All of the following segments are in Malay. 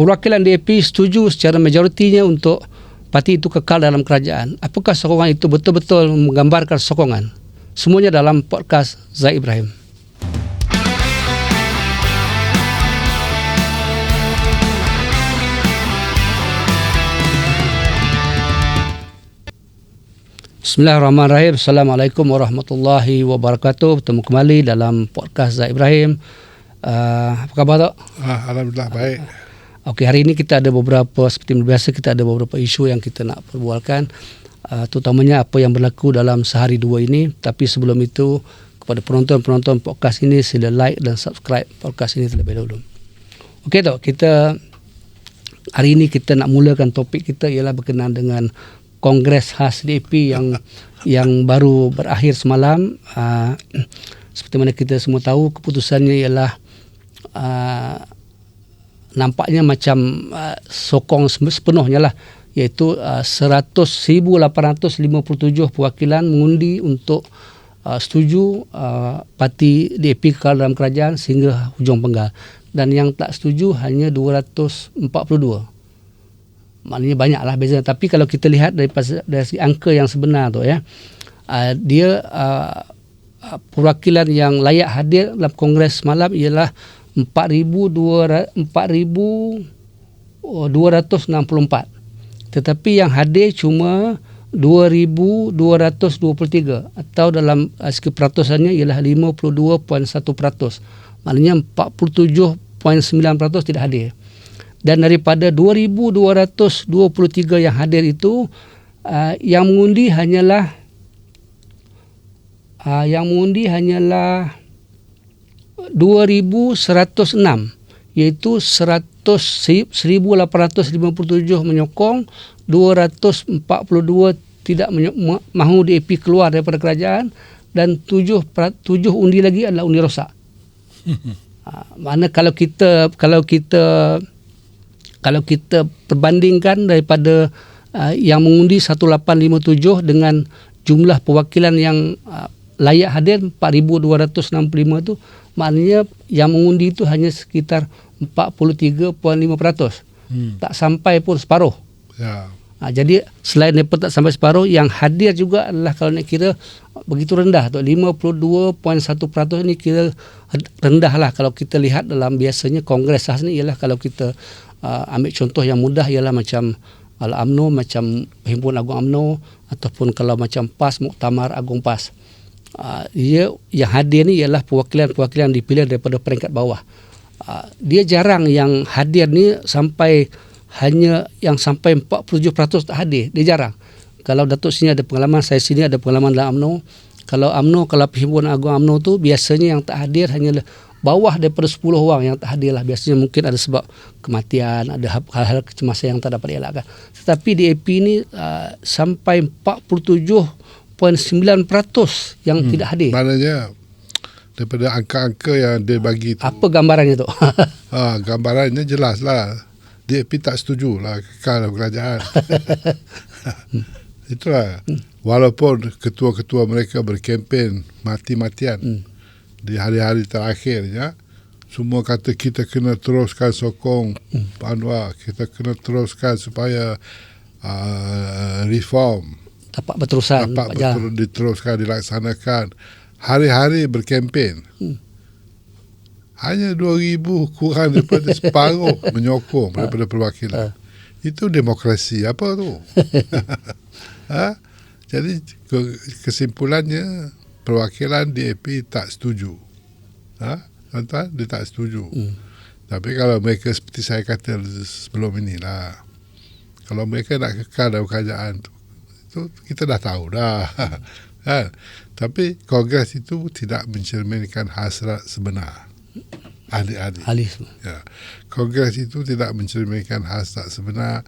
perwakilan DAP setuju secara majoritinya untuk parti itu kekal dalam kerajaan. Apakah sokongan itu betul-betul menggambarkan sokongan? Semuanya dalam podcast Zaid Ibrahim. Bismillahirrahmanirrahim. Assalamualaikum warahmatullahi wabarakatuh. Bertemu kembali dalam podcast Zaid Ibrahim. Apa khabar, Tok? Alhamdulillah baik. Okey, hari ini kita ada beberapa, seperti biasa kita ada beberapa isu yang kita nak perbualkan, terutamanya apa yang berlaku dalam sehari dua ini. Tapi sebelum itu, kepada penonton-penonton podcast ini, sila like dan subscribe podcast ini terlebih dahulu. Okey, Tok, kita hari ini kita nak mulakan topik kita ialah berkenaan dengan Kongres khas DAP yang baru berakhir semalam. Seperti mana kita semua tahu, keputusannya ialah nampaknya macam sokong sepenuhnya lah, iaitu 1,857 perwakilan mengundi untuk setuju parti DAP kekal dalam kerajaan sehingga hujung penggal, dan yang tak setuju hanya 242. Maknanya banyaklah bezanya. Tapi kalau kita lihat dari segi angka yang sebenar tu ya, dia perwakilan yang layak hadir dalam kongres malam ialah 4,264. Tetapi yang hadir cuma 2,223, atau dalam segi peratusannya ialah 52.1%. Maknanya 47.9% tidak hadir. Dan daripada 2,223 yang hadir itu, yang mengundi hanyalah 2,106, iaitu 1,857 menyokong, 242 tidak mahu DAP keluar daripada kerajaan, dan 7 undi lagi adalah undi rosak. Mana kalau kita perbandingkan daripada yang mengundi 1,857 dengan jumlah perwakilan yang layak hadir 4,265 itu, maknanya yang mengundi itu hanya sekitar 43.5%. Tak sampai pun separuh. Ya. Jadi selain daripada tak sampai separuh, yang hadir juga adalah, kalau nak kira, begitu rendah. 52.1% ni kira rendah lah kalau kita lihat dalam biasanya kongres khas ni. Ialah kalau kita ambil contoh yang mudah ialah macam Al-UMNO, macam Perhimpunan Agung UMNO, ataupun kalau macam PAS, Muktamar Agung PAS. Dia yang hadir ni ialah perwakilan-perwakilan dipilih daripada peringkat bawah. Dia jarang yang hadir ni sampai 47% tak hadir. Dia jarang. Kalau Datuk sini ada pengalaman, saya sini ada pengalaman dalam UMNO. Kalau Perhimpunan Agung UMNO tu biasanya yang tak hadir hanya bawah daripada 10 orang yang tak hadir lah. Biasanya mungkin ada sebab kematian, ada hal-hal kecemasan yang tak dapat dielakkan. Tetapi DAP ni sampai 47.9% yang tidak hadir. Maknanya daripada angka-angka yang dia bagi tu, apa gambarannya tu? gambarannya jelas lah. DAP tak setuju lah kekal dalam kerajaan. Itulah. Walaupun ketua-ketua mereka berkempen mati-matian di hari-hari terakhirnya, semua kata kita kena teruskan sokong Anwar, kita kena teruskan supaya reform dapat berterusan, diteruskan, dilaksanakan. Hari-hari berkempen. Hanya 2,000 kurang daripada separuh menyokong daripada perwakilan. Itu demokrasi apa tu? Jadi kesimpulannya, perwakilan DAP tak setuju. Tuan-tuan, dia tak setuju. Tapi kalau mereka seperti saya kata sebelum inilah, kalau mereka nak kekal dalam kerajaan tu, itu kita dah tahu dah. Tapi kongres itu tidak mencerminkan hasrat sebenar ahli-ahli. Ya. Kongres itu tidak mencerminkan hasrat sebenar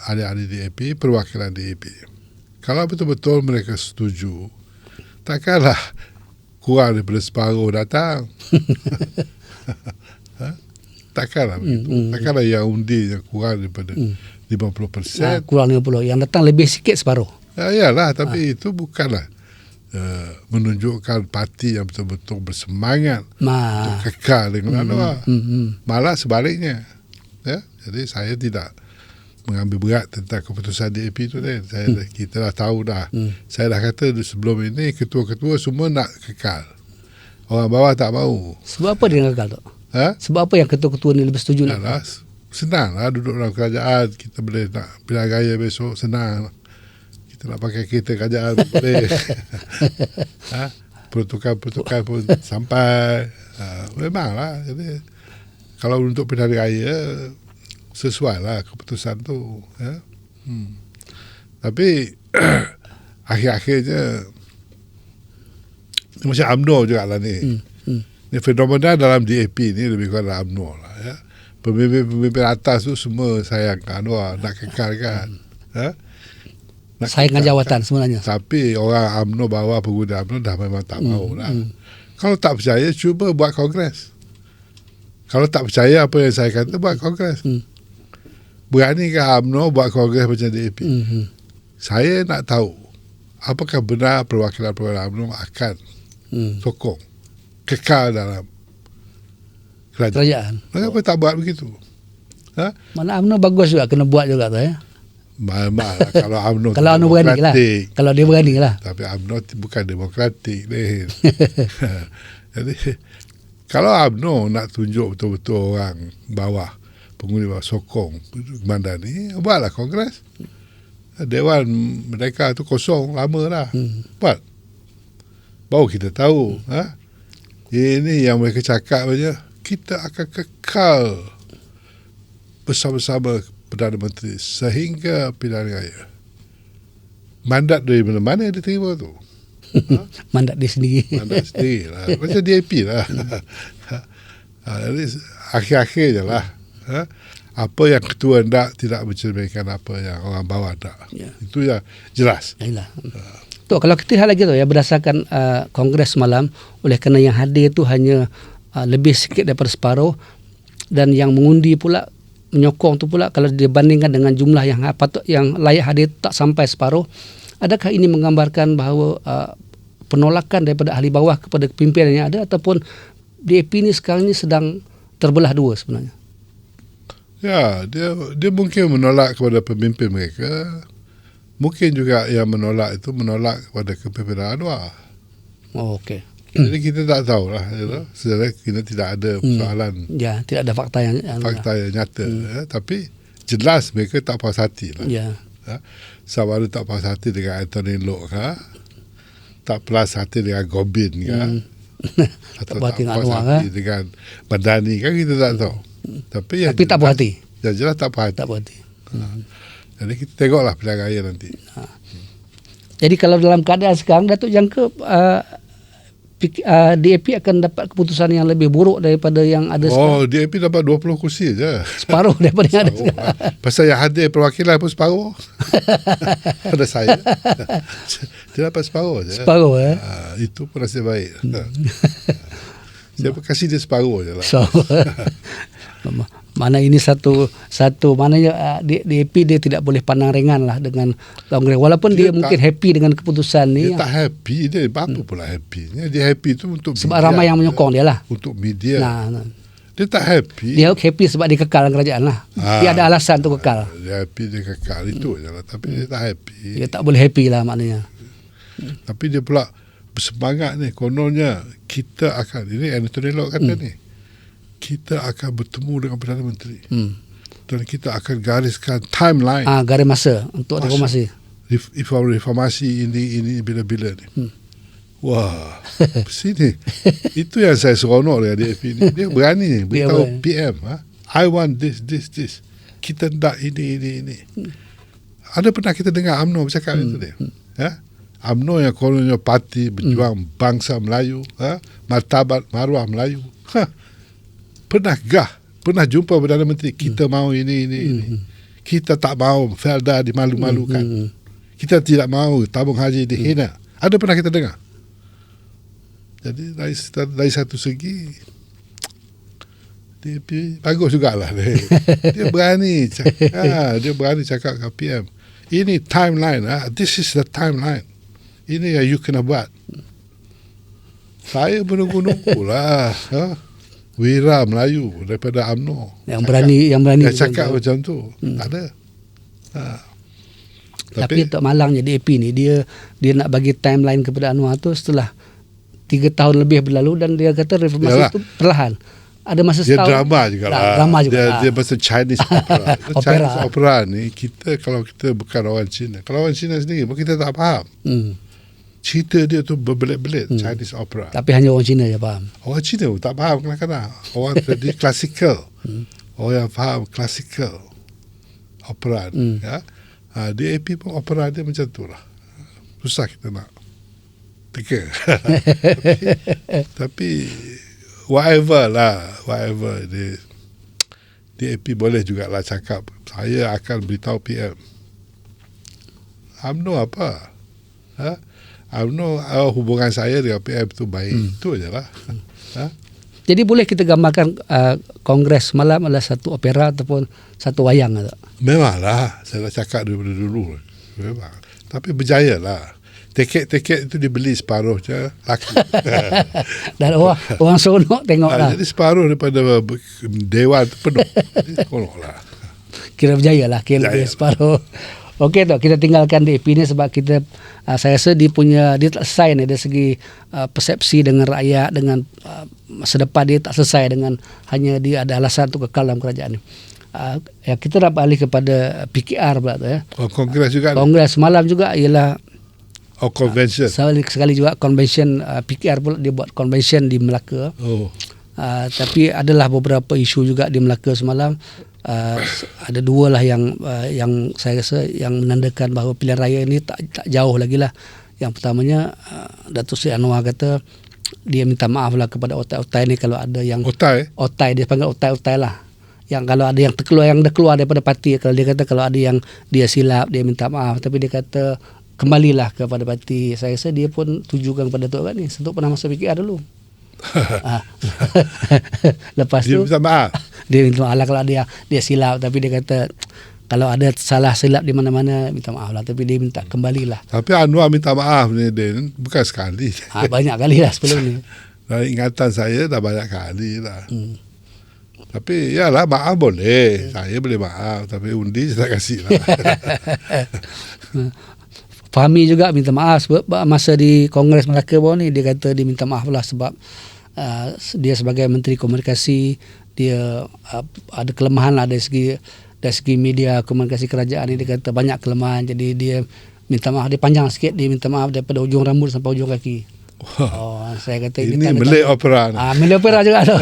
ahli-ahli DAP, perwakilan DAP. Kalau betul-betul mereka setuju, takkanlah kurang daripada separuh datang. Takkanlah begitu. Takkanlah yang undi yang kurang daripada 50%. Kurang 50. Yang datang lebih sikit separuh. Yalah, tapi itu bukanlah menunjukkan parti yang betul-betul bersemangat untuk kekal dengan Anwar. Malah sebaliknya. ya. Jadi saya tidak mengambil berat tentang keputusan DAP tu kan. Kita dah tahu dah. Saya dah kata sebelum ini ketua-ketua semua nak kekal. Orang bawah tak mahu. Sebab apa dia gagal tu? Sebab apa yang ketua-ketua ni lebih setuju nak? Senang lah duduk dalam kerajaan. Kita boleh nak pilihan raya besok, senang. Kita nak pakai kereta kerajaan boleh. Pertukaran pun sampai. Memanglah. Jadi kalau untuk pilihan raya sesuai lah keputusan tu. Tapi akhir-akhirnya macam UMNO juga lah ni. Ni fenomena dalam DAP ni lebih kurang dalam UMNO lah. Ya. Pemimpin atas tu semua sayangkan Anwar, nak kekalkan. Nak sayangkan jawatan sebenarnya. Tapi orang UMNO bawah pengguna UMNO dah memang tak mahu lah. Kalau tak percaya, cuba buat kongres. Kalau tak percaya apa yang saya kata, buat kongres. Beranikah UMNO buat kongres macam DAP? Saya nak tahu apakah benar perwakilan-perwakilan UMNO akan sokong kekal dalam kerajaan. Kenapa tak buat begitu? Mana UMNO bagus juga, kena buat juga tu ya. Malah kalau UMNO kalau UMNO berani lah. Kalau dia berani lah. Tapi UMNO bukan demokratik ni. Jadi kalau UMNO nak tunjuk betul-betul orang bawah, penghuni bawah sokong Mandani, buatlah kongres. Dewan mereka tu kosong lama dah. Buat. Baru kita tahu. Ini yang mereka cakap saja. Kita akan kekal bersama-sama Perdana Menteri sehingga pilihan raya. Mandat dari mana-mana dia terima tu. Mandat dia sendiri. Mandat sendiri lah. Macam DAP lah. Jadi akhir-akhir je lah. Apa yang ketua hendak tidak mencerminkan apa yang orang bawah hendak. Itu yang jelas. Yalah. Tu, kalau kita lihat lagi tu ya, berdasarkan kongres semalam, oleh kerana yang hadir tu hanya lebih sikit daripada separuh, dan yang mengundi pula menyokong tu pula kalau dibandingkan dengan jumlah yang patut yang layak hadir tak sampai separuh. Adakah ini menggambarkan bahawa penolakan daripada ahli bawah kepada pimpinan yang ada, ataupun DAP ni sekarang ni sedang terbelah dua sebenarnya? Ya, dia mungkin menolak kepada pemimpin mereka. Mungkin juga yang menolak itu menolak kepada kepimpinan Anwar. Oh, okey. Jadi kita tak tahulah. Sebenarnya kita tidak ada persoalan. Ya, tidak ada fakta yang nyata. Tapi jelas mereka tak puas hati lah. Ya. Sama ada tak puas hati dengan Anthony Loke, tak puas hati dengan Gobin, atau tak puas hati dengan Mandani, kita tak tahu. Tapi tak puas hati. Yang jelas tak puas hati. Tak puas hati. Jadi kita tengoklah pilihan raya nanti. Jadi kalau dalam keadaan sekarang, Datuk jangka DAP akan dapat keputusan yang lebih buruk daripada yang ada sekarang? DAP dapat 20 kursi je. Separuh daripada yang ada sekarang. Pasal yang hadir perwakilan pun separuh. Pada saya. Dia dapat separuh je. Separuh itu pun nasib baik. Saya kasih dia separuh je lah. Mana ini satu maknanya DAP dia tidak boleh pandang ringan lah dengan kongres, walaupun dia mungkin happy dengan keputusan ni. Dia tak happy, dia apa pula happy. Dia happy tu untuk sebab media, ramai yang menyokong dia lah. Untuk media. Dia tak happy. Dia happy sebab dia kekal dalam kerajaan lah. Dia ada alasan untuk kekal. Dia happy, dia kekal, itu je lah. Tapi dia tak happy. Dia tak boleh happy lah maknanya. Tapi dia pula bersemangat ni, kononnya kita akan, ini Anthony Loke kata ni, kita akan bertemu dengan Perdana Menteri. Dan kita akan gariskan timeline. Garis masa untuk reformasi. Reformasi ini bila-bila ni. Wah, sini. Itu yang saya seronok dengan DAP ni. Dia berani beritahu PM, I want this. Kita nak ini. Ada pernah kita dengar UMNO bercakap itu dia? UMNO yang kononnya parti berjuang bangsa Melayu, martabat maruah Melayu. Pernah jumpa Perdana Menteri, kita mahu ini. Kita tak mahu Felda dimalu-malukan. Kita tidak mahu tabung haji dihina. Ada pernah kita dengar? Jadi dari satu segi dia bagus jugalah dia berani cakap ke PM, ini timeline, this is the timeline, ini yang you kena buat. Saya menunggu-nunggu lah. Wira Melayu daripada UMNO yang berani yang cakap macam tu. Tak ada. Tapi Tok Malang jadi AP ni dia nak bagi timeline kepada Anwar tu setelah 3 tahun lebih berlalu, dan dia kata reformasi itu perlahan. Ada masa dia setahun. drama juga lah. Drama juga. Dia pasal Chinese opera. Chinese opera ni kalau kita bukan orang Cina. Kalau orang Cina sendiri pun kita tak faham. Cerita dia tu berbelit-belit Chinese opera. Tapi hanya orang Cina je faham. Orang Cina pun tak faham kadang-kadang. Orang tadi klasikal. Orang yang faham klasikal opera ni. Ya. Di AP pun opera dia macam tu lah. Susah kita nak teka. tapi whatever di AP boleh jugalah cakap saya akan beritahu PM. UMNO apa? UMNO hubungan saya dengan PM tu baik. Itu je lah. Jadi boleh kita gambarkan Kongres semalam adalah satu opera ataupun satu wayang tak? Memanglah, saya dah cakap daripada dulu. Memang. Tapi berjaya lah. Tiket itu dibeli separuh je, laku. Dan orang seronok tengok lah. Jadi separuh daripada dewan tu penuh. Jadi seronok lah. Kira berjaya lah, kira lebih separuh. Okey Tok, kita tinggalkan DAP ni sebab kita saya rasa dia tak selesai ni dari segi persepsi dengan rakyat, dengan masa depan dia tak selesai dengan hanya dia ada alasan untuk kekal dalam kerajaan ni. Kita nak balik kepada PKR pula tu ya. Kongres juga. Kongres semalam juga ialah convention. Sekali juga convention PKR pula dia buat convention di Melaka. Tapi adalah beberapa isu juga di Melaka semalam. Ada dua lah yang saya rasa yang menandakan bahawa pilihan raya ini tak jauh lagi lah. Yang pertamanya Datuk Seri Anwar kata dia minta maaf lah kepada otai-otai ni kalau ada yang otai dia panggil otai-otai lah. Yang kalau ada yang keluar daripada parti, kalau dia kata kalau ada yang dia silap dia minta maaf, tapi dia kata kembalilah kepada parti. Saya rasa dia pun tujukan kepada Tok Rat ni. Sentuk pernah masuk PKR dulu. Lepas dia tu minta maaf. Dia minta maaf lah kalau dia silap, tapi dia kata kalau ada salah silap di mana-mana minta maaf lah, tapi dia minta kembalilah. Tapi Anwar minta maaf ni Din, bukan sekali. Banyak kali lah sebelum ni. Dari ingatan saya dah banyak kali lah. Tapi yalah, maaf boleh. Saya boleh maaf, tapi undi saya tak kasih lah. Fahmi juga minta maaf sebab masa di Kongres Melaka bawah ni dia kata dia minta maaf lah sebab dia sebagai Menteri Komunikasi dia ada kelemahan lah dari segi media komunikasi kerajaan ni. Dia kata banyak kelemahan, jadi dia minta maaf. Dia panjang sikit, dia minta maaf daripada ujung rambut sampai ujung kaki. Saya kata ini Malay opera. Malay opera juga tu.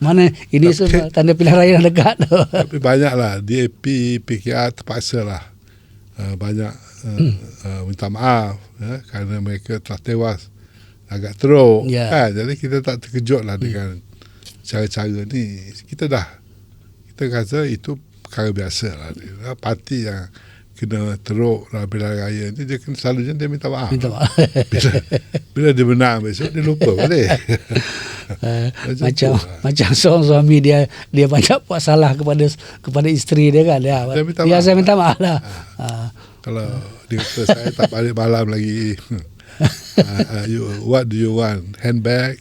Mana ini semua tanda pilihan raya yang dekat tu. Tapi banyaklah DAP, PKR terpaksa lah banyak minta maaf kerana mereka telah tewas agak teruk. Jadi kita tak terkejut lah dengan cara-cara ni. Kita kata itu perkara biasa lah. Parti yang kena teruk dalam pilihan raya ni, dia kena selalunya dia minta maaf. Bila dia menang besok dia lupa balik. Macam seorang suami dia banyak buat salah kepada isteri dia kan. Dia saya minta maaf lah. Kalau dia kata saya tak balik malam lagi. What do you want? Handbag?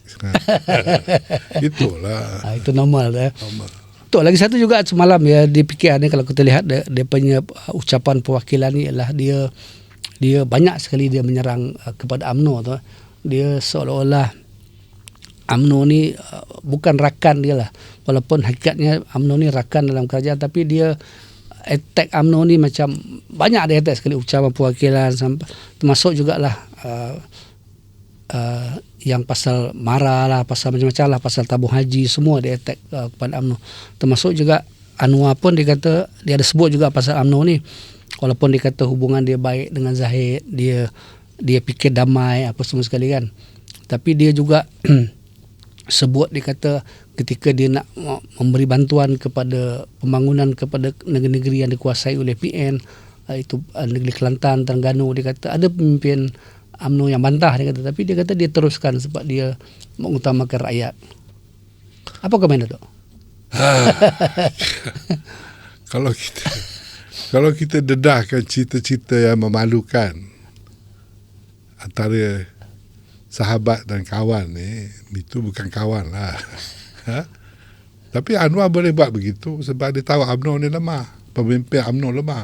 Itulah. Itu normal dah. Tok, lagi satu juga semalam ya di PKR ni, kalau kita lihat dia punya ucapan perwakilan ni ialah dia banyak sekali dia menyerang kepada UMNO tu. Dia seolah-olah UMNO ni bukan rakan dia lah. Walaupun hakikatnya UMNO ni rakan dalam kerajaan, tapi dia attack UMNO ni macam banyak dia attack sekali ucapan perwakilan, termasuk jugalah yang pasal marah lah, pasal macam-macam lah, pasal tabung haji, semua dia attack kepada UMNO. Termasuk juga Anwar pun dia kata, dia ada sebut juga pasal UMNO ni, walaupun dia kata hubungan dia baik dengan Zahid, dia fikir damai apa semua sekali kan, tapi dia juga sebut, dia kata ketika dia nak memberi bantuan kepada pembangunan kepada negeri-negeri yang dikuasai oleh PN, itu negeri Kelantan, Terengganu, dia kata ada pemimpin UMNO yang bantah, dia kata, tapi dia kata dia teruskan sebab dia mengutamakan rakyat. Apa komen tu? Kalau kita dedahkan cerita-cerita yang memalukan antara sahabat dan kawan ni, itu bukan kawan lah. Tapi Anwar boleh buat begitu sebab dia tahu UMNO ni lemah. Pemimpin UMNO lemah.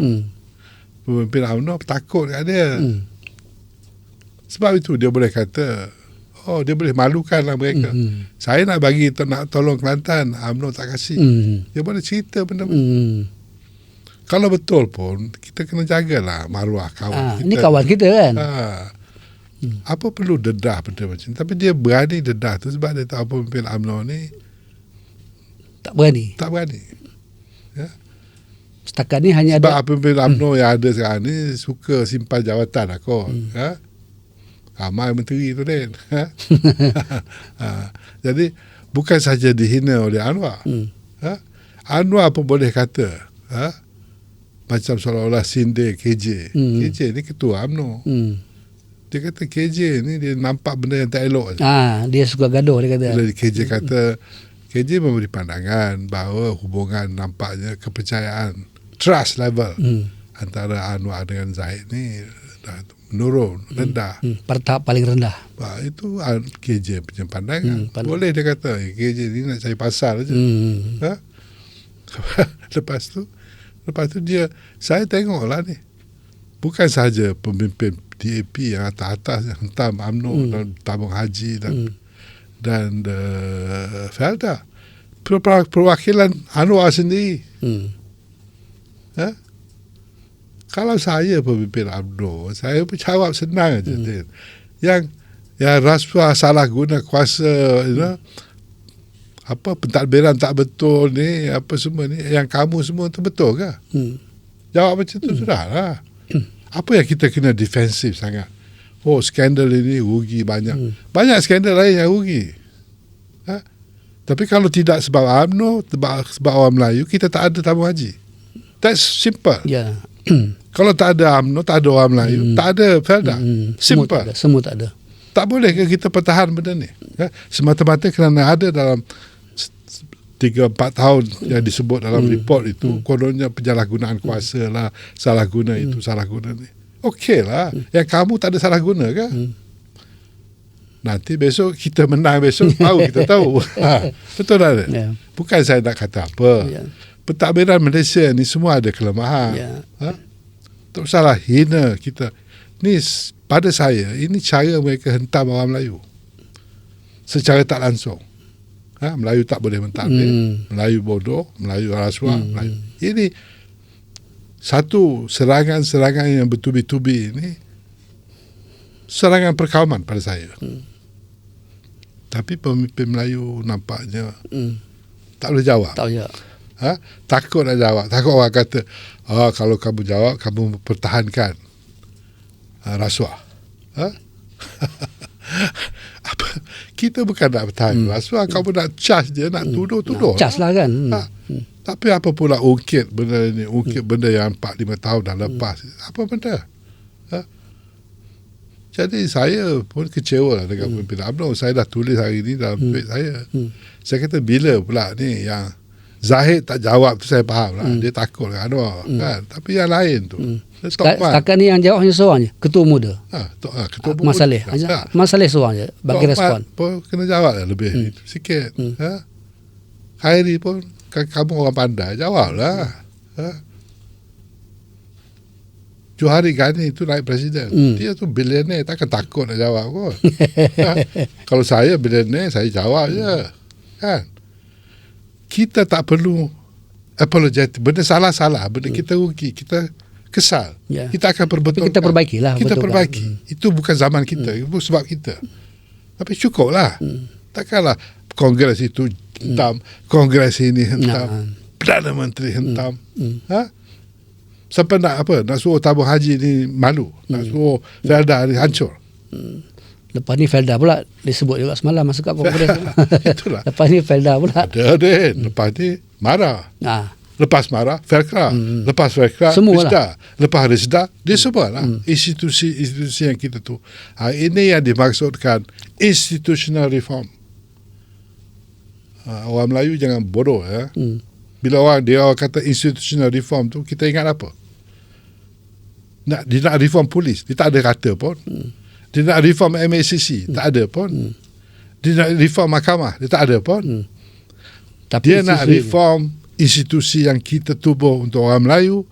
Pemimpin UMNO takut kat dia. Sebab itu dia boleh kata, dia boleh malukan lah mereka. Saya nak bagi, nak tolong Kelantan, UMNO tak kasih. Dia boleh cerita benda. Kalau betul pun, kita kena jagalah maruah kawan kita. Ini kawan kita kan. Apa perlu dedah benda macam ni? Tapi dia berani dedah tu sebab dia tahu pemimpin UMNO ni Tak berani. Setakat ni hanya sebab ada pemimpin UMNO yang ada sekarang ni suka simpan jawatan lah kot. Ramai menteri tu Din. Jadi bukan saja dihina oleh Anwar. Anwar pun boleh kata macam seolah-olah sindir KJ. KJ ni ketua UMNO. Dia kata KJ ni dia nampak benda yang tak elok. dia suka gaduh dia kata. Bila KJ kata, KJ memberi pandangan bahawa hubungan nampaknya kepercayaan, trust level antara Anwar dengan Zahid ni dah menurun, rendah. Pada tahap paling rendah. Itu KJ punya pandangan. Boleh dia kata, KJ ni nak cari pasal je. Lepas tu dia, saya tengoklah ni, bukan sahaja pemimpin DAP yang atas-atas yang hentam UMNO dan tabung haji dan Felda, perwakilan Anwar sendiri. Kalau saya pemimpin UMNO, saya jawab senang aja. Yang rasuah salah guna kuasa, pentadbiran tak betul ni, apa semua ni, yang kamu semua tu betul ke? Jawab macam tu sudahlah. Apa yang kita kena defensif sangat? Skandal ini rugi banyak. Banyak skandal lain yang rugi. Tapi kalau tidak sebab UMNO, sebab orang Melayu, kita tak ada tabung haji. That's simple. Kalau tak ada UMNO, tak ada orang Melayu, tak ada Felda. Simple. Semua tak ada. Tak boleh ke kita pertahan benda ni? Semata-mata kerana ada dalam 3-4 tahun yang disebut dalam report itu, kononnya penyalahgunaan kuasa lah, salah guna itu, salah guna ni. Okey lah. Yang kamu tak ada salah guna ke? Nanti besok kita menang, besok baru kita tahu. Betul tak? Bukan saya nak kata apa. Pentadbiran Malaysia ni semua ada kelemahan. Tak usahlah hina kita. Ni pada saya, ini cara mereka hentam orang Melayu. Secara tak langsung. Melayu tak boleh mentadbir, Melayu bodoh, Melayu rasuah, Melayu. Ini satu serangan-serangan yang bertubi-tubi ini, serangan perkauman pada saya. Tapi pemimpin Melayu nampaknya tak boleh jawab. Tak boleh. Takut nak jawab. Takut orang kata, kalau kamu jawab, kamu pertahankan rasuah. Apa? Kita bukan nak bertahan rasuah, kamu nak charge dia, nak tuduh-tuduh. Charge lah kan. Tapi apa pula ungkit benda ni, benda yang 4-5 tahun dah lepas. Apa benda? Jadi saya pun kecewa lah dengan pemimpin UMNO. Saya dah tulis hari ni dalam tweet saya. Saya kata bila pula ni yang Zahid tak jawab tu, saya faham lah. Dia takut dengan Anwar kan. Tapi yang lain tu, setakat ni yang jawab hanya seorang je, Ketua Muda. Ketua Muda. Masalah seorang je bagi respon. Pun kena jawab lah lebih sikit. Khairi pun, kamu orang pandai, jawab lah. Johari Ghani tu naik presiden. Dia tu bilioner, takkan takut nak jawab kot. Kalau saya bilioner, saya jawab je. Kan? Kita tak perlu apologetic. Benda salah-salah, benda kita rugi, kita kesal. Kita akan perbetulkan. Kita perbaikilah. Kita perbaiki. Itu bukan zaman kita, itu sebab kita. Tapi cukuplah. Takkanlah Kongres itu hentam, Kongres ini hentam, Perdana Menteri hentam. Sampai nak suruh tabung haji ni malu, nak suruh Felda ni hancur. Lepas ni Felda pula disebut juga semalam masuk kat Kongres. Itulah. Lepas ni Felda pula. Ada. Lepas ni marah. Lepas marah, Felkra. Lepas Felkra, Risda. Lepas Risda, dia semua lah. Institusi yang kita tu. Ini yang dimaksudkan institutional reform. Orang Melayu jangan bodoh. Bila orang kata institutional reform tu, kita ingat apa? Dia nak reform polis, dia tak ada kata pun. Dia nak reform MACC, tak ada pun. Dia nak reform mahkamah, dia tak ada pun. Tapi dia nak reform institusi yang kita tubuh untuk orang Melayu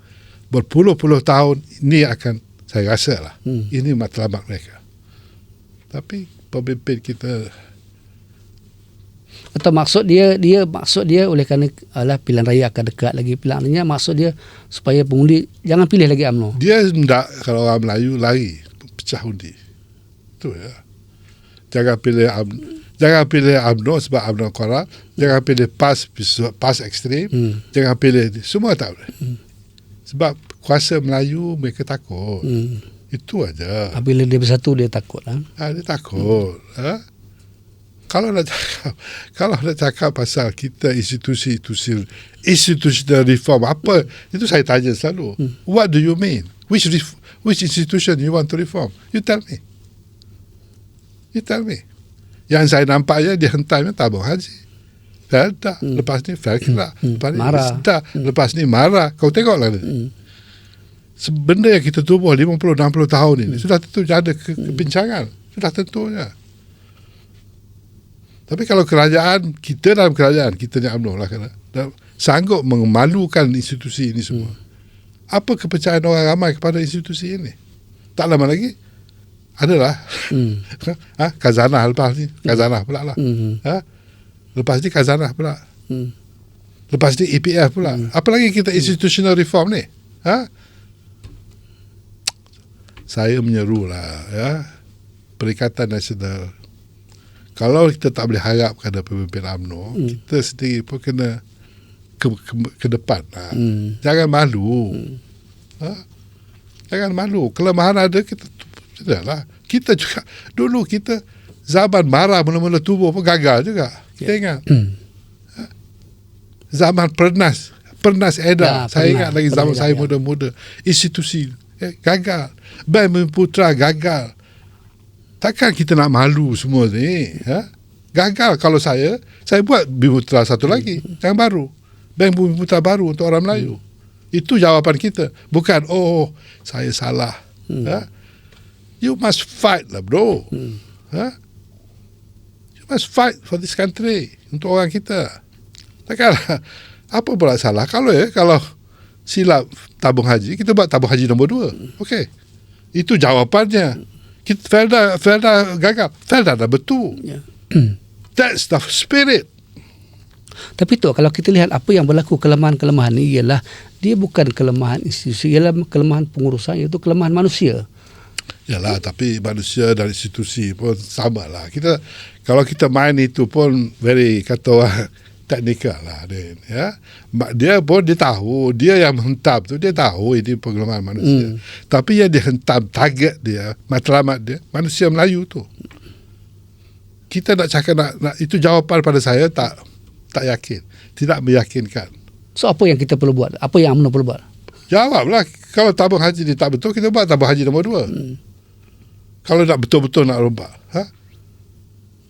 berpuluh-puluh tahun. Ini akan, saya rasa lah, ini matlamat mereka. Tapi pemimpin kita, atau maksud dia oleh kerana pilihan raya akan dekat lagi, pilihannya maksud dia supaya pengundi jangan pilih lagi UMNO. dia hendak kalau orang Melayu lari pecah undi. Itu ya. Jangan pilih UMNO sebab UMNO korup, jangan pilih PAS ekstrim, jangan pilih semua tak boleh. Sebab kuasa Melayu mereka takut. Itu aja. Bila dia bersatu dia takut lah. Dia takut. Kalau nak cakap pasal kita institutional reform, apa itu saya tanya selalu. What do you mean? Which institution you want to reform? You tell me. Yang saya nampaknya dia hentamnya tabung haji. Dah. Lepas ni Felkira. Marah. Lepas ni marah. Kau tengoklah. Benda yang kita tubuh 50-60 tahun ini sudah tentu ada kebincangan. Sudah tentunya. Tapi kalau kerajaan, kita dalam kerajaan, kita ni UMNO lah, sanggup memalukan institusi ini semua. Apa kepercayaan orang ramai kepada institusi ini? Tak lama lagi adalah khazanah lepas ni. Khazanah pula lah. Lepas ni khazanah pula. Lepas ni EPF pula. Apa lagi kita institutional reform ni? Saya menyerulah Perikatan Nasional, kalau kita tak boleh harap kepada pemimpin UMNO, kita sendiri pun kena ke depan lah. Jangan malu. Jangan malu. Kelemahan ada, kita juga dulu kita zaman marah mula-mula tubuh pun gagal juga. Kita ingat. Zaman pernas edar. Saya ingat lagi zaman saya muda-muda. Institusi gagal. Bank Bumi Putra gagal. Takkan kita nak malu semua ni? Gagal. Kalau saya buat Bumi Putra satu lagi, yang baru. Bank Bumi Putra baru untuk orang Melayu. Itu jawapan kita. Bukan, saya salah. You must fight lah, bro. You must fight for this country. Untuk orang kita. Takkan, apa pula salah? Kalau silap tabung haji, kita buat tabung haji nombor 2. Okey. Itu jawapannya. Felda gagal. Felda dah betul. That's the spirit. Tapi tu kalau kita lihat apa yang berlaku, kelemahan-kelemahan ni ialah dia bukan kelemahan institusi, ialah kelemahan pengurusan, iaitu kelemahan manusia. Yalah, tapi manusia dan institusi pun sama lah. Kalau kita main itu pun very kata orang teknikal lah, dia pun dia tahu, dia yang menghentam tu, dia tahu ini pengelemahan manusia. Tapi yang dia hentam, target dia, matlamat dia, manusia Melayu tu. Kita nak cakap nak itu jawapan pada saya tak yakin, tidak meyakinkan. So apa yang kita perlu buat? Apa yang UMNO perlu buat? Jawablah. Kalau tabung haji ni tak betul, kita buat tabung haji nombor 2. Kalau nak betul-betul nak rombak,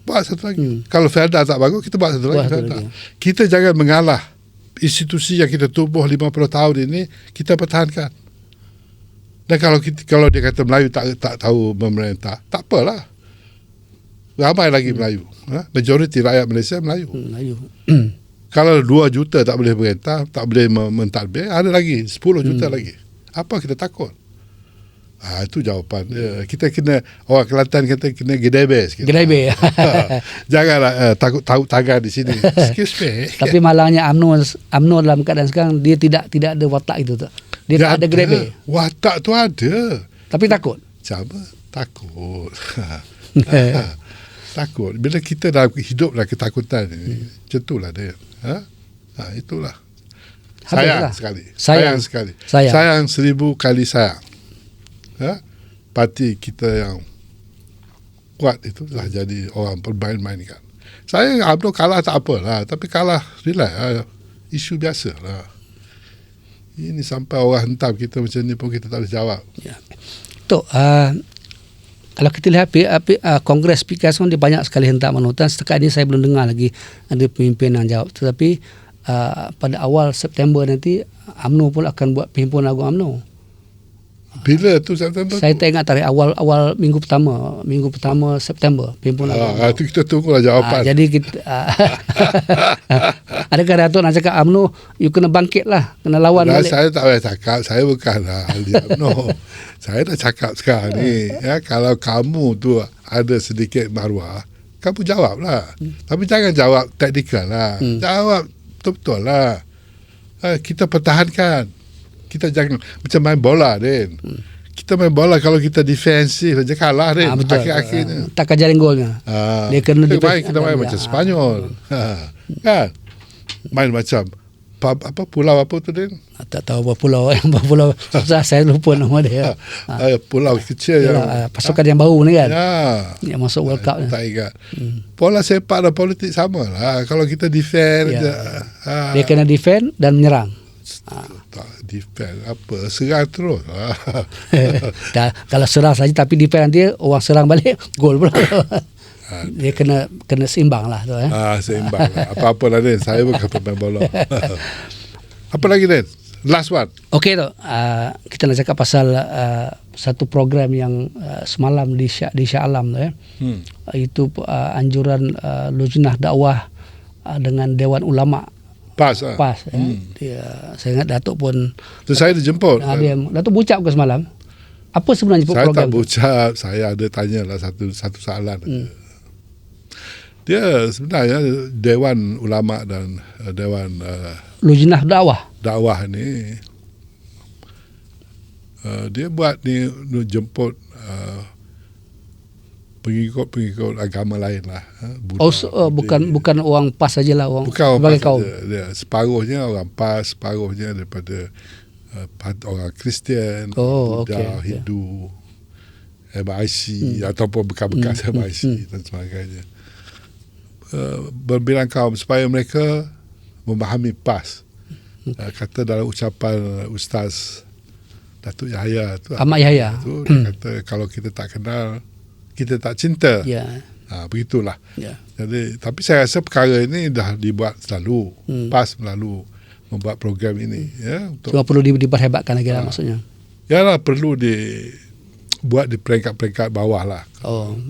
buat satu lagi. Kalau Felda tak bagus, kita buat satu lagi. Kita jangan mengalah. Institusi yang kita tubuh 50 tahun ini, kita pertahankan. Dan kalau dia kata Melayu tak tahu memerintah, tak apalah. Ramai lagi Melayu. Majoriti rakyat Malaysia Melayu. Kalau 2 juta tak boleh merintah, tak boleh mentadbir, ada lagi 10 juta lagi. Apa kita takut? Itu jawapan. Kita kena, orang Kelantan kata kena gedebes. Gedebes. Janganlah takut tagar di sini. Excuse me. Tapi malangnya UMNO dalam keadaan sekarang dia tidak ada watak itu tu. Dia tak ada gedebes. Watak tu ada. Tapi takut. Sama takut. Takut. Bila kita dah hidup dalam ketakutan ini, macam itulah dia. Itulah. Sayang sekali. Sayang sekali. Sayang 1000 kali sayang. Parti kita yang kuat itu telah jadi orang permain-mainkan. Saya UMNO kalah tak apalah, tapi kalah relax, isu biasa lah. Ini sampai orang hentam kita macam ni pun kita tak boleh jawab. Tok, kalau kita lihat Kongres PKS dia banyak sekali hentam manutan. Setakat ini saya belum dengar lagi ada pemimpin yang jawab. Tetapi pada awal September nanti UMNO pun akan buat perhimpunan agung UMNO. Bila tu September? Saya tak ingat tarikh, awal minggu pertama September, pimpinan. Itu kita tunggulah jawapan. Jadi kita adakah Datuk nak cakap UMNO you kena bangkit lah, kena lawan balik? Saya tak payah cakap, saya bukanlah ahli UMNO. Saya dah cakap sekarang ni, kalau kamu tu ada sedikit maruah, kamu jawablah. Tapi jangan jawab teknikal lah. Jawab betul-betul lah. Kita pertahankan. Kita jangan macam main bola, Din. Kita main bola kalau kita defensif saja kalah, Din. Akhir-akhirnya. Tak kejaring golnya. Dia kena kita main macam Spanyol. Kan? Main macam pulau apa tu, Din? Tak tahu apa pulau. Pulau susah, saya lupa nama dia. Pulau kecil yang pasukan yang baru ni kan. Yang masuk World Cup ni. Tak ingat. Bola sepak dan politik sama lah. Kalau kita defend dia kena defend dan menyerang. Tak defend apa, serang terus. Kalau serang saja tapi defend dia, orang serang balik gol pula. Dia kena seimbang lah tu. Seimbang lah. Apa-apa lah, Din. Saya bukan pemain bola. Apa lagi, Din? Last one. Okey tu, kita nak cakap pasal satu program yang semalam di Shah Alam tu. Itu anjuran Lujnah Dakwah dengan Dewan Ulama. PAS. Saya ingat Datuk pun saya dijemput. Datuk bucap ke semalam? Apa sebenarnya program? Saya tak bucap. Saya ada tanyalah satu soalan. Dia sebenarnya Dewan Ulama dan Dewan Lujnah Dakwah ni dia buat ni jemput pengikut agama lain lah. Bukan orang PAS sajalah, orang sebagai kaum. Dia separuhnya orang PAS, separuhnya daripada orang Kristian, Buddha, Hindu, MIC ataupun bekas-bekas MIC dan sebagainya. Berbilang kaum supaya mereka memahami PAS. Kata dalam ucapan Ustaz Datuk Yahya tu, Ahmad Yahya tu, dia kata kalau kita tak kenal, kita tak cinta. Begitulah. Jadi, tapi saya rasa perkara ini dah dibuat selalu. PAS selalu membuat program ini. Cuma perlu diperhebatkan lagi lah maksudnya. Yalah, perlu dibuat di peringkat-peringkat bawah lah.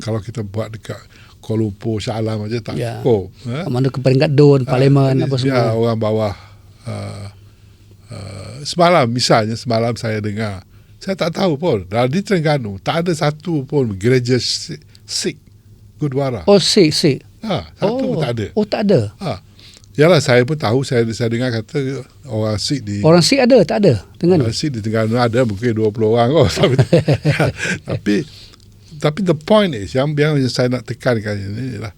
Kalau kita buat dekat Kuala Lumpur, Shah Alam aja tak cukup. Mana ke peringkat DUN, Parlimen, apa semua. Orang bawah. Semalam saya dengar, saya tak tahu pun, di Terengganu tak ada satu pun gereja Sikh Gurdwara. Sikh. Satu pun tak ada. Tak ada. Yalah, saya pun tahu, saya dengar kata orang Sikh ada, tak ada Terengganu. Orang Sikh di Terengganu ada mungkin 20 orang tapi the point is yang saya nak tekankan ini ialah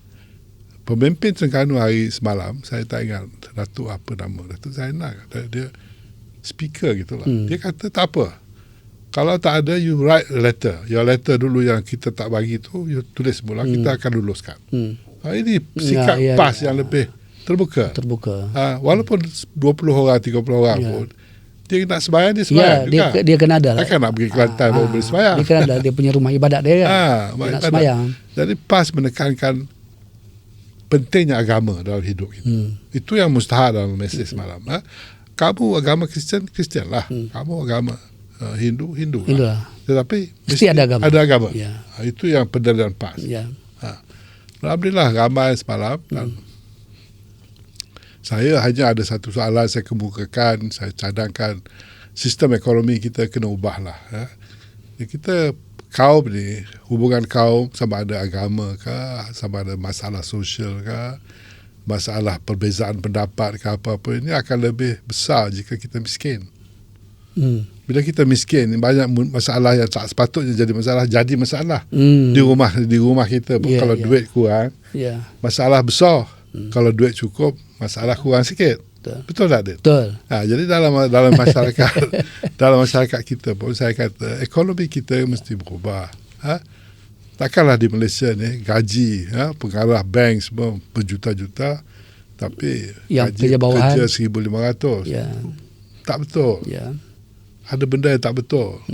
pemimpin Terengganu hari semalam, saya tak ingat Datuk apa nama, Datuk Zainal, dia speaker gitulah. Dia kata tak apa, kalau tak ada, you write a letter. Your letter dulu yang kita tak bagi tu, you tulis mula, kita akan luluskan. Ini sikap PAS yang lebih terbuka. Walaupun 20 orang, 30 orang pun, dia nak sembahyang, dia sembahyang juga. Dia kena ada. Takkan nak pergi Kelantan baru boleh sembahyang. Dia kena ada, dia punya rumah ibadat dia kan. Dia nak sembahyang. Jadi PAS menekankan pentingnya agama dalam hidup kita. Itu yang mustahak dalam mesej semalam. Kamu agama Kristian lah. Kamu agama Hindu lah. Tetapi mesti ada agama. Itu yang pendirian PAS. Alhamdulillah ramai semalam. Saya hanya ada satu soalan saya kemukakan, saya cadangkan sistem ekonomi kita kena ubahlah. Kita kaum ni, hubungan kaum sama ada agama ke, sama ada masalah sosial ke, masalah perbezaan pendapat ke apa-apa, ini akan lebih besar jika kita miskin. Bila kita miskin, banyak masalah yang tak sepatutnya jadi masalah. Di rumah kita pun kalau duit kurang, masalah besar. Kalau duit cukup, masalah kurang sikit. Betul tak, Din? Betul. Jadi dalam masyarakat dalam masyarakat kita pun saya kata ekonomi kita mesti berubah. Takkanlah di Malaysia ni gaji pengarah bank semua berjuta-juta, tapi yang gaji kerja 1,500. Tak betul. Ada benda yang tak betul.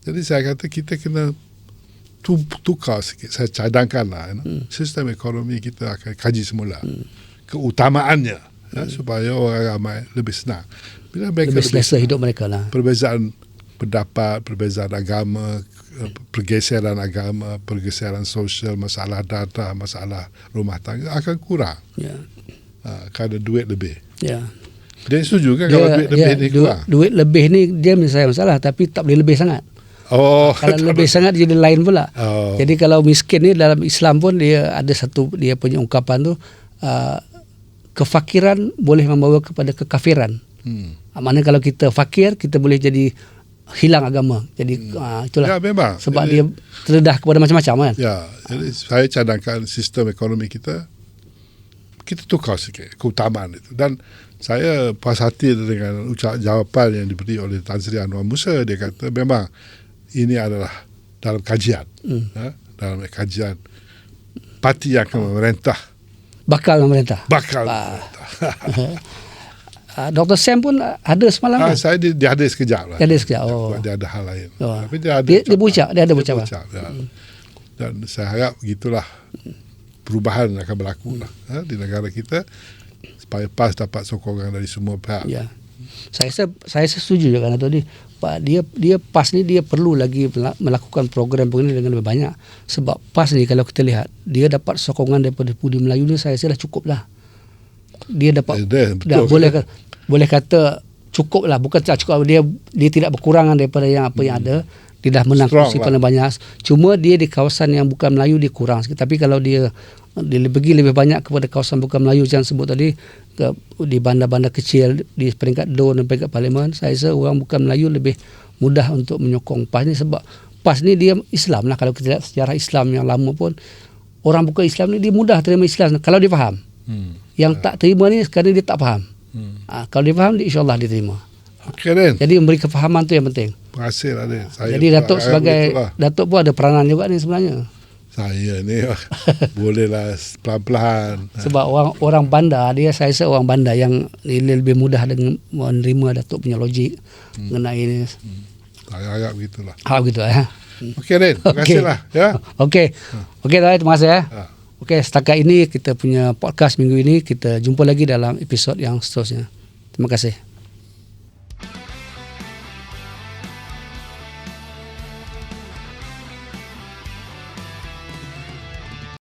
Jadi saya kata kita kena tukar sikit. Saya cadangkanlah sistem ekonomi kita akan kaji semula keutamaannya supaya orang ramai lebih senang. Bila mereka lebih selesa hidup mereka lah. Perbezaan pendapat, perbezaan agama, pergeseran agama, pergeseran sosial, masalah data, masalah rumah tangga akan kurang. Ya. Kerana duit lebih. Ya. Dia setuju kan kalau duit lebih ni kurang? Duit lebih ni dia menyelesaikan masalah, tapi tak boleh lebih sangat. Kalau lebih sangat jadi lain pula. Jadi kalau miskin ni dalam Islam pun dia ada satu dia punya ungkapan tu, kefakiran boleh membawa kepada kekafiran. Maknanya kalau kita fakir, kita boleh jadi hilang agama. Jadi itulah. Ya, memang. Sebab dia terdedah kepada macam-macam kan. Ya, jadi saya cadangkan sistem ekonomi kita tukar sikit keutamaan itu. Dan saya puas hati dengan jawapan yang diberi oleh Tan Sri Anwar Musa. Dia kata memang ini adalah dalam kajian. Dalam kajian parti yang akan memerintah. Bakal memerintah. Dr. Sam pun ada semalam kan? Saya dia ada sekejap lah. Dia ada sekejap. Dia ada hal lain. Oh. Tapi dia ada dia ada ucapan. Ya. Dan saya harap begitulah perubahan akan berlaku lah, di negara kita supaya PAS dapat sokongan dari semua pihak. Ya. Saya setuju juga tadi. Dia PAS ni dia perlu lagi melakukan program begini dengan lebih banyak. Sebab PAS ni kalau kita lihat dia dapat sokongan daripada Budi Melayu ni, saya dah cukup lah. Dia dapat boleh kata cukup lah, bukan tak cukup, dia tidak berkurangan daripada yang apa yang ada. Dia dah menang kursi paling banyak. Cuma dia di kawasan yang bukan Melayu dia kurang sikit. Tapi kalau dia pergi lebih banyak kepada kawasan bukan Melayu yang sebut tadi, di bandar-bandar kecil di peringkat DUN dan peringkat parlimen, saya rasa orang bukan Melayu lebih mudah untuk menyokong PAS ni. Sebab PAS ni dia Islam lah. Kalau kita lihat sejarah Islam yang lama pun, orang bukan Islam ni dia mudah terima Islam kalau dia faham. Yang tak terima ni sekarang dia tak faham. Kalau dia faham, insyaAllah dia terima. Okay, then. Jadi memberi kefahaman tu yang penting. Terima kasih lah, Den. Jadi Datuk sebagai Datuk pun ada peranan juga ni sebenarnya. Saya ni bolehlah pelan-pelan. Sebab orang bandar, saya rasa orang bandar yang lebih mudah dengan menerima Datuk punya logik mengenai ini. Saya harap begitulah. Harap gitu ya. Okey, Den. Terima kasih lah. Ya. Okey, terima kasih ya. Okey, setakat ini kita punya podcast minggu ini. Kita jumpa lagi dalam episod yang seterusnya. Terima kasih.